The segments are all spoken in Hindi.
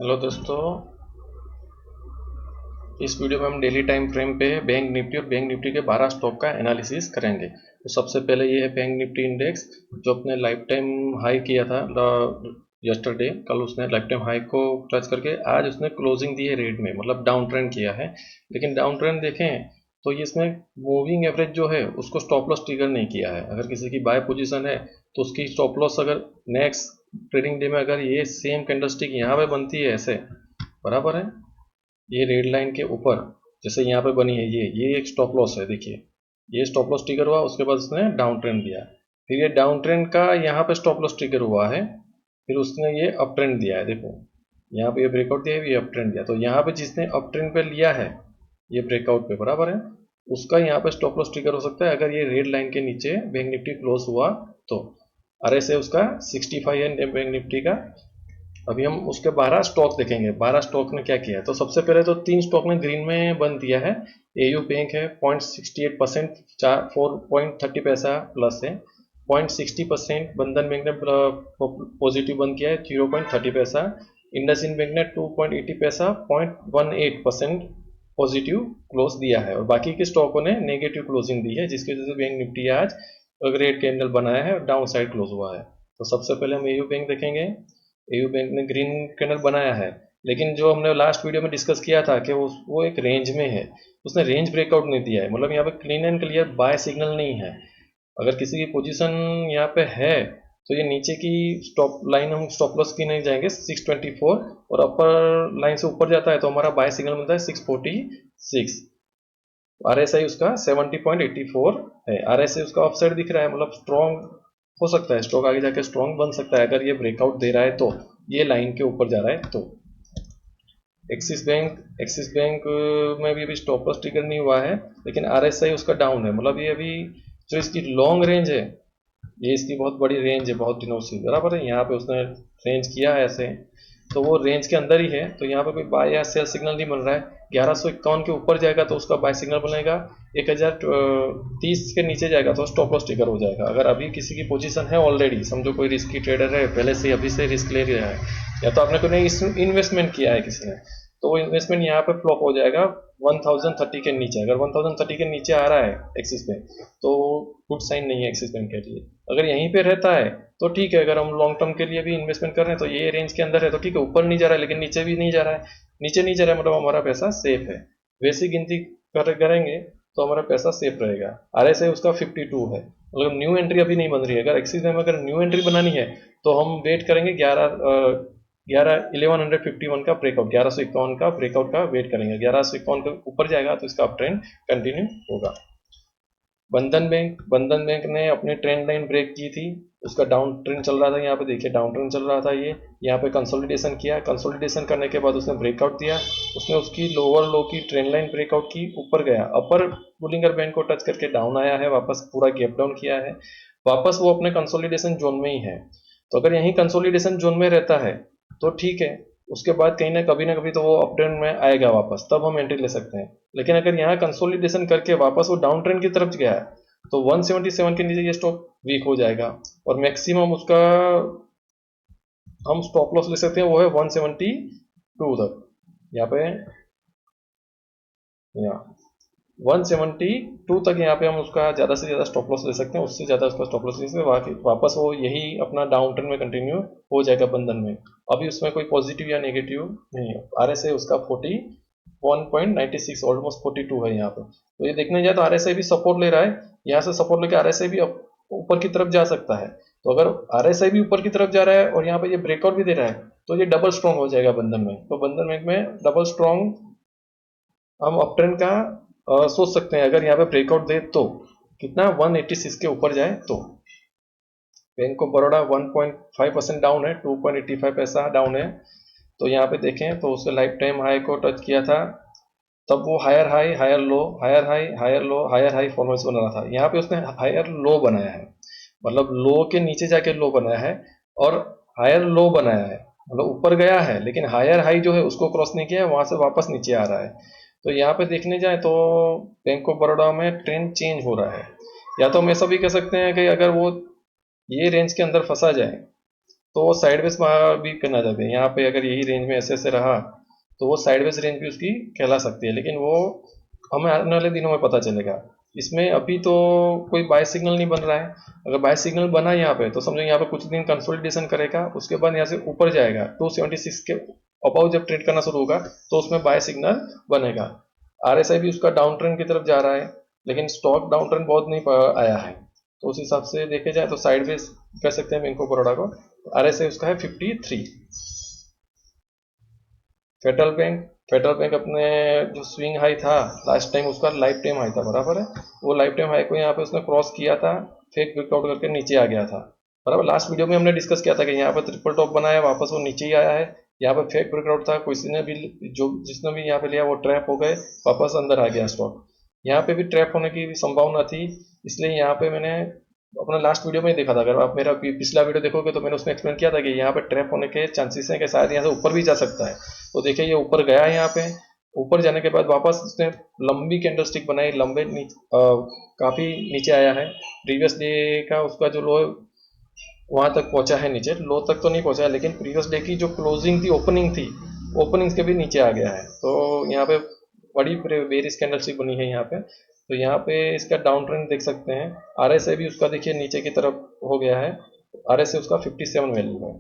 हेलो दोस्तों, इस वीडियो में हम डेली टाइम फ्रेम पे बैंक निफ्टी और बैंक निफ्टी के 12 स्टॉक का एनालिसिस करेंगे। तो सबसे पहले ये है बैंक निफ्टी इंडेक्स, जो अपने लाइफ टाइम हाई किया था यस्टरडे। कल उसने लाइफ टाइम हाई को टच करके आज उसने क्लोजिंग दी है रेड में, मतलब डाउन ट्रेंड किया है। लेकिन डाउन ट्रेंड देखें तो ये इसमें मूविंग एवरेज जो है उसको स्टॉप लॉस ट्रिगर नहीं किया है। अगर किसी की बाय पोजीशन है तो उसकी स्टॉप लॉस अगर नेक्स्ट ट्रेडिंग डे में अगर ये सेम कैंडलस्टिक यहाँ पे बनती है ऐसे, बराबर है, ये रेड लाइन के ऊपर जैसे यहाँ पे बनी है, ये एक स्टॉप लॉस है। देखिए ये स्टॉप लॉस ट्रिगर हुआ, उसके बाद उसने डाउन ट्रेंड दिया, फिर ये डाउन ट्रेंड का यहाँ पे स्टॉप लॉस ट्रिगर हुआ है, फिर उसने ये अप ट्रेंड दिया है। देखो यहाँ पे ये ब्रेकआउट दिया है, ये अप ट्रेंड दिया। तो यहाँ पे जिसने अप ट्रेंड पे लिया है ये ब्रेकआउट पे, बराबर है, उसका यहाँ पे स्टॉप लॉस ट्रिगर हो सकता है अगर ये रेड लाइन के नीचे बैंक निफ्टी क्लोज हुआ तो। RSI उसका 65 है बैंक निफ्टी का। अभी हम उसके 12 स्टॉक देखेंगे, 12 स्टॉक ने क्या किया है। तो सबसे पहले तो 3 स्टॉक ने ग्रीन में बंद दिया है। AU बैंक है 0.68%, 4.30 पैसा प्लस है। 0.60% बंधन बैंक ने पॉजिटिव बंद किया है, 0.30 पैसा। इंडसइंड बैंक ने 2.80 पैसा, 0.18% पॉजिटिव क्लोज दिया है। और बाकी के स्टॉकों ने नेगेटिव क्लोजिंग दी है, जिसकी वजह से बैंक निफ्टी आज रेड कैंडल बनाया है और डाउन साइड क्लोज हुआ है। तो सबसे पहले हम AU बैंक देखेंगे। AU बैंक ने ग्रीन कैंडल बनाया है, लेकिन जो हमने लास्ट वीडियो में डिस्कस किया था कि वो एक रेंज में है, उसने रेंज ब्रेकआउट नहीं दिया है। मतलब यहाँ पे clean and clear buy signal नहीं है। अगर किसी की पोजीशन यहाँ पे है तो ये नीचे की स्टॉप लाइन हम स्टॉप लॉस की नहीं जाएंगे 624, और अपर लाइन से ऊपर जाता है तो हमारा बाय सिग्नल मिलता है 646। RSI उसका 70.84 है। RSI उसका ऑफ साइड दिख रहा है, मतलब स्ट्रॉन्ग हो सकता है, स्टॉक आगे जाके स्ट्रॉन्ग बन सकता है अगर ये ब्रेकआउट दे रहा है तो, ये लाइन के ऊपर जा रहा है तो। एक्सिस बैंक में भी अभी स्टॉप लॉस ट्रिगर नहीं हुआ है, लेकिन RSI उसका डाउन है। मतलब ये अभी जो इसकी लॉन्ग रेंज है, ये इसकी बहुत बड़ी रेंज है बहुत दिनों से, बराबर है। यहाँ पे उसने रेंज किया है ऐसे, तो वो रेंज के अंदर ही है, तो यहाँ पे कोई बाय या सेल सिग्नल नहीं बन रहा है। 1151 के ऊपर जाएगा तो उसका बाय सिग्नल बनेगा, 1030 के नीचे जाएगा तो स्टॉप लॉस ट्रिगर हो जाएगा। अगर अभी किसी की पोजीशन है ऑलरेडी, समझो कोई रिस्की ट्रेडर है, पहले से अभी से रिस्क ले रहा है, या तो आपने कोई इन्वेस्टमेंट किया है किसी ने, तो वो इन्वेस्टमेंट यहाँ पे फ्लॉप हो जाएगा 1030 के नीचे। अगर 1030 के नीचे आ रहा है एक्सिस बैंक, तो गुड साइन नहीं है एक्सिस बैंक के लिए। अगर यहीं पे रहता है तो ठीक है, अगर हम लॉन्ग टर्म के लिए भी इन्वेस्टमेंट कर रहे हैं तो ये रेंज के अंदर है तो ठीक है, ऊपर नहीं जा रहा है लेकिन नीचे भी नहीं जा रहा है। नीचे नहीं जा रहा है मतलब हमारा पैसा सेफ है। वैसी गिनती करेंगे तो हमारा पैसा सेफ रहेगा। RSI उसका 52 है, मतलब न्यू एंट्री अभी नहीं बन रही है। अगर एक्सिस बैंक में अगर न्यू एंट्री बनानी है तो हम वेट करेंगे 1151 का ब्रेकआउट, 1151 का ब्रेकआउट का वेट करेंगे। 1151 के ऊपर जाएगा तो इसका अप ट्रेंड कंटिन्यू होगा। बंधन बैंक ने अपनी ट्रेंड लाइन ब्रेक की थी, उसका डाउन ट्रेंड चल रहा था। यहाँ पे देखिए डाउन ट्रेंड चल रहा था, ये यहाँ पे कंसोलिडेशन किया, कंसोलिडेशन करने के बाद उसने ब्रेकआउट दिया, उसने उसकी लोअर लो की ट्रेंड लाइन ब्रेकआउट की, ऊपर गया, अपर बुलिंगर बैंड को टच करके डाउन आया है, वापस पूरा गैप डाउन किया है, वापस वो अपने कंसोलिडेशन जोन में ही है। तो अगर यहीं कंसोलिडेशन जोन में रहता है तो ठीक है, उसके बाद कहीं ना कभी तो वो अप ट्रेंड में आएगा वापस, तब हम एंट्री ले सकते हैं। लेकिन अगर यहाँ कंसोलिडेशन करके वापस वो डाउन ट्रेंड की तरफ गया है तो 177 के नीचे ये स्टॉक वीक हो जाएगा, और मैक्सिमम उसका हम स्टॉप लॉस ले सकते हैं वो है 172 तक। यहाँ पे यहाँ 172 तक यहाँ पे हम उसका ज़्यादा से ज़्यादा स्टॉप लॉस ले सकते हैं, उससे ज़्यादा उसका स्टॉप लॉस ले सकते हैं। वापस वो यही अपना डाउन ट्रेंड में कंटिन्यू हो जाएगा बंधन में। अभी उसमें कोई पॉजिटिव या नेगेटिव नहीं है। RSI उसका 41.96, ऑलमोस्ट 42 है यहाँ पे। तो ये देखने जाए तो RSI भी सपोर्ट ले रहा है, यहाँ से सपोर्ट लेके RSI भी ऊपर की तरफ जा सकता है। तो अगर RSI भी ऊपर की तरफ जा रहा है और यहाँ पे ये ब्रेकआउट भी दे रहा है तो ये डबल स्ट्रॉन्ग हो जाएगा बंधन में। तो बंधन बैंक में डबल स्ट्रॉन्ग हम अप ट्रेंड का सोच सकते हैं अगर यहाँ पे ब्रेकआउट दे तो। कितना 186 के ऊपर जाए तो। बैंक ऑफ बड़ौदा 1.5% डाउन है, 2.85 पैसा डाउन है। तो यहाँ पे देखें तो उसने लाइफ टाइम हाई को टच किया था, तब वो higher high higher low higher high higher low higher high formats बना रहा था। यहाँ पे उसने हायर लो बनाया है, मतलब लो के नीचे जाके लो बनाया है, और हायर लो बनाया है, मतलब ऊपर गया है लेकिन हायर हाई जो है उसको क्रॉस नहीं किया है, वहां से वापस नीचे आ रहा है। तो यहाँ पे देखने जाए तो बैंक ऑफ बड़ौदा में ट्रेंड चेंज हो रहा है। या तो हम ऐसा भी कह सकते हैं कि अगर वो ये रेंज के अंदर फंसा जाए तो वो साइडवेज भी करना चाहते हैं। यहाँ पे अगर यही रेंज में ऐसे ऐसे रहा तो वो साइडवेज रेंज भी उसकी कहला सकती है, लेकिन वो हमें आने वाले दिनों में पता चलेगा। इसमें अभी तो कोई बाय सिग्नल नहीं बन रहा है। अगर बाय सिग्नल बना यहाँ पे तो समझो यहाँ पे कुछ दिन कंसोलिडेशन करेगा, उसके बाद यहाँ से ऊपर जाएगा 276 के अबाउ जब ट्रेड करना शुरू होगा तो उसमें बाय सिग्नल बनेगा। आरएसआई भी उसका डाउन ट्रेंड की तरफ जा रहा है, लेकिन स्टॉक डाउन ट्रेंड बहुत नहीं आया है, तो उस हिसाब से देखे जाए तो साइडवेज कह सकते हैं बैंक ऑफ बड़ौदा को। आरएसआई उसका है 53। फेडरल बैंक अपने जो स्विंग हाई था लास्ट टाइम, उसका लाइफ टाइम हाई था, बराबर है। वो लाइफ टाइम हाई को यहाँ पे उसने क्रॉस किया था, फेक ब्रेकआउट करके नीचे आ गया था, बराबर। लास्ट वीडियो में हमने डिस्कस किया था कि यहाँ पे ट्रिपल टॉप बनाया, वापस वो नीचे ही आया है। यहाँ पे फेक ब्रेकआउट था, किसी ने भी जो जिसने भी यहाँ पे लिया वो ट्रैप हो गए, वापस अंदर आ गया स्टॉक। यहाँ पे भी ट्रैप होने की संभावना थी, इसलिए यहाँ पे मैंने अपना लास्ट वीडियो में ही देखा था। अगर आप मेरा पिछला वीडियो देखोगे तो मैंने उसमें एक्सप्लेन किया था कि यहाँ पे ट्रैप होने के चांसेस हैं कि शायद यहाँ से ऊपर भी जा सकता है। तो देखिए ये ऊपर गया है, यहाँ पे ऊपर जाने के बाद वापस उसने लंबी कैंडल स्टिक बनाई, काफी नीचे आया है। प्रीवियस डे का उसका जो लो वहां तक पहुंचा है, नीचे लो तक तो नहीं पहुंचा है, लेकिन प्रीवियस डे की जो क्लोजिंग थी, ओपनिंग थी, ओपनिंग के भी नीचे आ गया है। तो यहाँ पे बड़ी बेरिश कैंडल स्टिक बनी है यहाँ पे। तो यहाँ पे इसका डाउन ट्रेंड देख सकते हैं। आरएसआई भी उसका देखिए नीचे की तरफ हो गया है, आरएसआई उसका 57 वैल्यू है।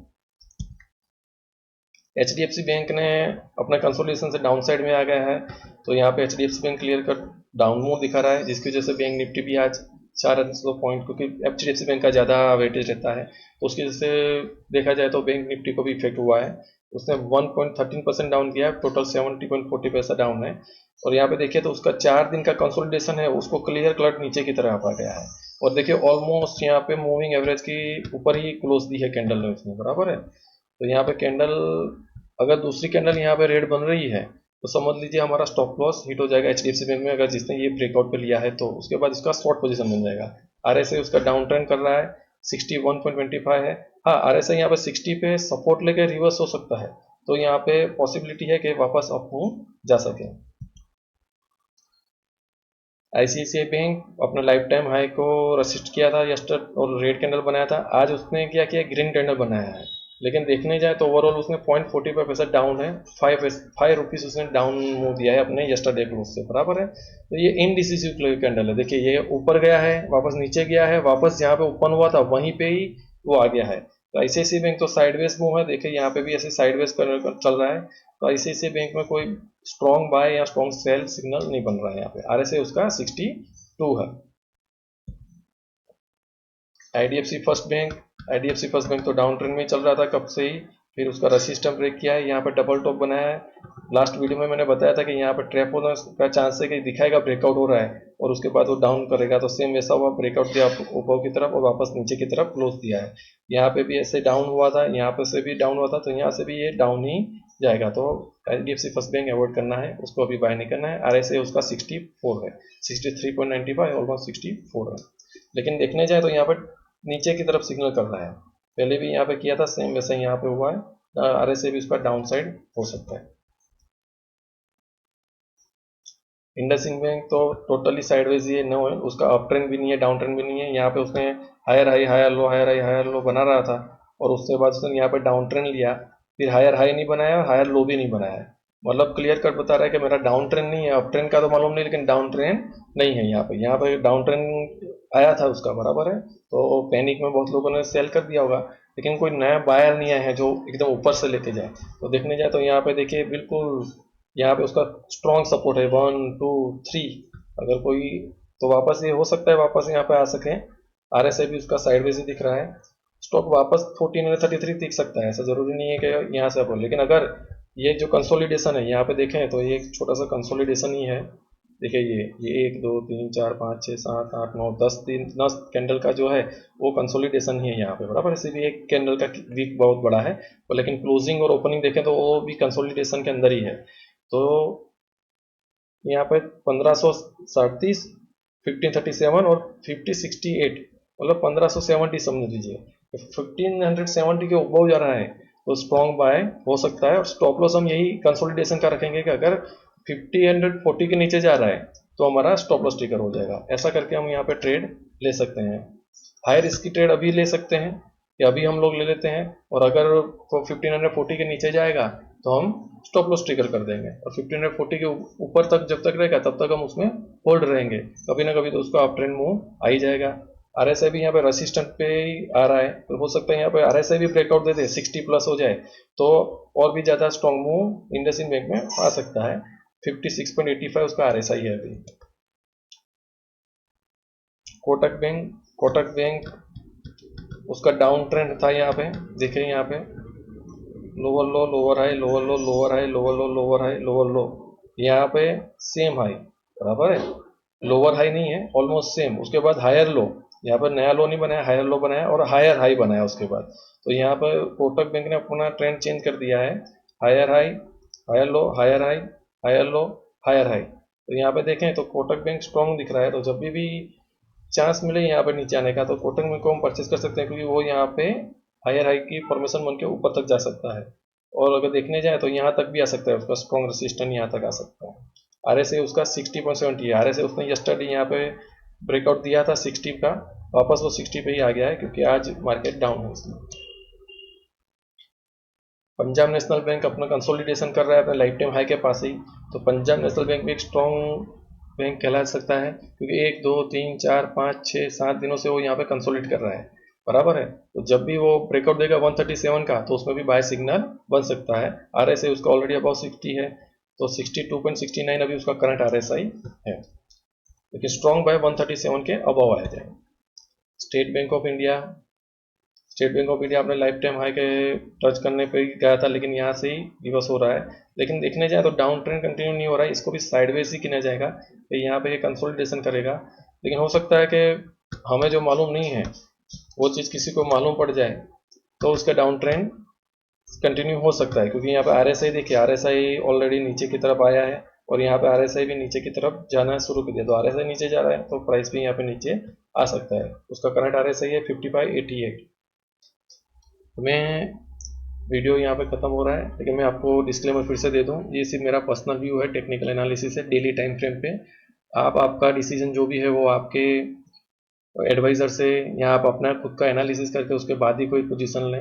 एचडीएफसी बैंक ने अपना कंसोलिडेशन से डाउन साइड में आ गया है, तो यहाँ पे HDFC bank clear cut down move दिखा रहा है, जिसकी वजह से बैंक निफ्टी भी आज 400 पॉइंट, क्योंकि एचडीएफसी बैंक का ज़्यादा वेटेज रहता है, तो उसकी वजह से देखा जाए तो बैंक निफ्टी को भी इफेक्ट हुआ है। उसने 1.13% डाउन किया, टोटल 70.40 पैसा डाउन है। और यहाँ पे देखिए तो उसका 4 दिन का कंसोलिडेशन है, उसको क्लियर कट नीचे की तरफ आ गया है। और देखिए ऑलमोस्ट यहाँ पे मूविंग एवरेज की ऊपर ही क्लोज दी है कैंडल ने उसने, बराबर है। तो यहाँ पे कैंडल, अगर दूसरी कैंडल यहाँ पे रेड बन रही है तो समझ लीजिए हमारा स्टॉप लॉस हिट हो जाएगा एचडीएफसी बैंक में। अगर जिसने ये ब्रेकआउट पे लिया है तो उसके बाद इसका शॉर्ट पोजीशन बन जाएगा। आरएसआई उसका डाउन ट्रेंड कर रहा है, 61.25 है। हाँ, आरएसआई यहाँ पे 60 पे सपोर्ट लेके रिवर्स हो सकता है, तो यहाँ पे पॉसिबिलिटी है कि वापस अप मूव जा सके। आईसीआईसीआई बैंक अपने लाइफ टाइम हाई को रसिस्ट किया था यस्टर और रेड कैंडल बनाया था। आज उसने क्या किया, ग्रीन कैंडल बनाया है, लेकिन देखने जाए तो ओवरऑल उसने 0.45% डाउन है, 5 रुपीज उसने डाउन मूव दिया है अपने यस्टरडे क्लोज से, बराबर है। तो ये इनडिसिसिव कैंडल है। देखिए ये ऊपर गया है, वापस नीचे गया है, वापस जहाँ पे ओपन हुआ था वहीं पे ही वो आ गया है। तो आईसीआईसीआई बैंक तो साइडवेज मूव है, देखिए यहाँ पे भी ऐसे साइडवेज चल रहा है। तो आईसीआईसीआई बैंक में कोई स्ट्रॉन्ग बाय या स्ट्रॉन्ग सेल सिग्नल नहीं बन रहा है यहाँ पे। आरएसआई उसका 62 है। IDFC first bank, IDFC first bank तो डाउन ट्रेंड में चल रहा था कब से ही, फिर उसका रेसिस्टेंस ब्रेक किया है, यहाँ पे डबल टॉप बनाया है। लास्ट वीडियो में मैंने बताया था कि यहाँ पे ट्रैप होने का चांस है कि दिखाएगा ब्रेकआउट हो रहा है और उसके बाद वो डाउन करेगा, तो सेम वैसा हुआ, ब्रेकआउट दिया ऊपर की तरफ और वापस नीचे की तरफ क्लोज दिया है। यहाँ पे भी ऐसे डाउन हुआ था, यहाँ पे से भी डाउन हुआ था, तो यहाँ से भी ये डाउन ही जाएगा। तो आईडीएफसी फर्स्ट बैंक अवॉइड करना है, उसको अभी बाय नहीं करना है। आरएसआई उसका 64 है, 63.95 ऑलमोस्ट 64 है। लेकिन देखने जाए तो यहाँ पर नीचे की तरफ सिग्नल कर रहा है, पहले भी यहाँ पे किया था, सेम वैसे यहाँ पे हुआ है। आरएसआई भी उसका डाउन साइड हो सकता है। इंडसइंड बैंक तो टोटली साइडवेज ही है, नो है उसका, अप ट्रेंड भी नहीं है, डाउन ट्रेंड भी नहीं है। यहाँ पे उसने higher high higher low, higher high higher low बना रहा था, और उसके बाद उसने यहाँ पे डाउन ट्रेंड लिया, फिर हायर हाई नहीं बनाया, हायर लो भी नहीं बनाया। मतलब क्लियर कट बता रहा है कि मेरा डाउन ट्रेंड नहीं है, अप ट्रेंड का तो मालूम नहीं, लेकिन डाउन ट्रेंड नहीं है। यहाँ पे डाउन ट्रेंड आया था उसका, बराबर है। तो पैनिक में बहुत लोगों ने सेल कर दिया होगा, लेकिन कोई नया बायर नहीं आया है जो एकदम ऊपर से लेके जाए। तो देखने जाए तो यहाँ पे देखिए बिल्कुल यहाँ पे उसका स्ट्रॉन्ग सपोर्ट है, 1 2 3। अगर कोई तो वापस ये हो सकता है, वापस यहाँ पे आ सके। आरएसआई भी उसका साइडवेज ही दिख रहा है, स्टॉक वापस 1433 दिख सकता है, ऐसा जरूरी नहीं है कि यहाँ से अपन। लेकिन अगर ये जो कंसोलिडेशन है यहाँ पे देखें तो ये एक छोटा सा कंसोलिडेशन ही है। देखिए ये 1 2 3 4 5 6 7 8 9 10 दिन 10 कैंडल का जो है वो कंसोलिडेशन ही है यहाँ पे, बराबर। इसे भी एक कैंडल का वीक बहुत बड़ा है, और लेकिन क्लोजिंग और ओपनिंग देखें तो वो भी कंसोलिडेशन के अंदर ही है। तो यहाँ पे 1537, 1537 और 5068, मतलब 1570 समझ लीजिए, 1570 के ऊपर जा रहा है तो स्ट्रॉन्ग बाय हो सकता है। और स्टॉप लॉस हम यही कंसोलिडेशन का रखेंगे कि अगर 5040 के नीचे जा रहा है तो हमारा स्टॉप लॉस ट्रिगर हो जाएगा। ऐसा करके हम यहाँ पे ट्रेड ले सकते हैं। हाई रिस्क की ट्रेड अभी ले सकते हैं, कि अभी हम लोग ले लेते हैं और अगर वो 1540 के नीचे जाएगा तो हम स्टॉप लॉस ट्रिगर कर देंगे, और 1540 के ऊपर तक जब तक रहेगा तब तक हम उसमें होल्ड रहेंगे, कभी ना कभी तो उसका अप ट्रेंड मूव आ ही जाएगा। आरएसआई भी यहाँ पे रेसिस्टेंट पे ही आ रहा है, तो हो सकता है यहाँ पे आरएसआई भी ब्रेकआउट दे दे, 60 प्लस हो जाए तो और भी ज़्यादा स्ट्रॉन्ग मूव इंडसइंड बैंक में आ सकता है। 56.85 उसका आरएसआई है अभी। कोटक बैंक उसका डाउन ट्रेंड था यहाँ पे, देखिए यहाँ पे लोअर लो लोअर हाई लोअर लो लोअर हाई लोअर लो लोअर हाई लोअर लो, यहाँ पे सेम हाई बराबर है, लोअर हाई नहीं है, ऑलमोस्ट सेम। उसके बाद हायर लो, यहाँ पर नया लो नहीं बनाया, हायर लो बनाया और हायर हाई बनाया उसके बाद। तो यहाँ पर कोटक बैंक ने अपना ट्रेंड चेंज कर दिया है, higher high higher low higher high higher low higher high. तो यहाँ पे देखें तो कोटक बैंक स्ट्रॉन्ग दिख रहा है, तो जब भी चांस मिले यहाँ पे नीचे आने का तो कोटक बैंक को हम परचेस कर सकते हैं, क्योंकि वो यहाँ पे हायर हाई की फॉर्मेशन बन के ऊपर तक जा सकता है, और अगर देखने जाए तो यहाँ तक भी आ सकता है, उसका स्ट्रॉन्ग रेसिस्टेंट यहाँ तक आ सकता है। आरएसआई उसका 60.70 है, आरएसआई उसने यस्टरडे यहाँ पे ब्रेकआउट दिया था 60 का, वापस वो 60 पे ही आ गया है क्योंकि आज मार्केट डाउन है इसमें। पंजाब नेशनल बैंक अपना कंसोलिडेशन कर रहा है अपने लाइफ टाइम हाई के पास ही, तो पंजाब नेशनल बैंक भी एक स्ट्रॉन्ग बैंक कहला सकता है, क्योंकि 1 2 3 4 5 6 7 दिनों से वो यहाँ पे कंसोलिडेट कर रहा है बराबर है। तो जब भी वो ब्रेकआउट देगा 137 का तो उसमें भी बाय सिग्नल बन सकता है। आरएसआई उसका ऑलरेडी अबाउट 60 है, तो 62.69 अभी उसका करंट आरएसआई है, लेकिन स्ट्रॉन्ग बाय 137 के अबव आया जाए। State bank of India state bank of India अपने लाइफ टाइम हाई के टच करने पे गया था, लेकिन यहाँ से ही रिवर्स हो रहा है। लेकिन देखने जाए तो डाउन ट्रेंड कंटिन्यू नहीं हो रहा है, इसको भी साइडवेज ही गिना जाएगा कि यहाँ पे ये कंसोलिडेशन करेगा। लेकिन हो सकता है कि हमें जो मालूम नहीं है वो चीज़ किसी को मालूम पड़ जाए तो उसका डाउन ट्रेंड कंटिन्यू हो सकता है, क्योंकि यहाँ पे आरएसआई देखिए, आरएसआई ऑलरेडी नीचे की तरफ आया है और यहाँ पे आरएसआई भी नीचे की तरफ जाना शुरू कर दिया, तो आरएसआई नीचे जा रहा है तो प्राइस भी यहाँ पे नीचे आ सकता है। उसका करंट आरएसआई है 55.88। तो मैं वीडियो यहाँ पे ख़त्म हो रहा है, लेकिन मैं आपको डिस्क्लेमर फिर से दे दूँ, ये सिर्फ मेरा पर्सनल व्यू है, टेक्निकल एनालिसिस है डेली टाइम फ्रेम पे। आप आपका डिसीजन जो भी है वो आपके एडवाइज़र से या आप अपना खुद का एनालिसिस करके उसके बाद ही कोई पोजीशन लें।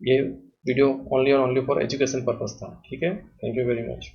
ये वीडियो ओनली और ओनली फॉर एजुकेशन पर्पज़ था, ठीक है। Thank you very much.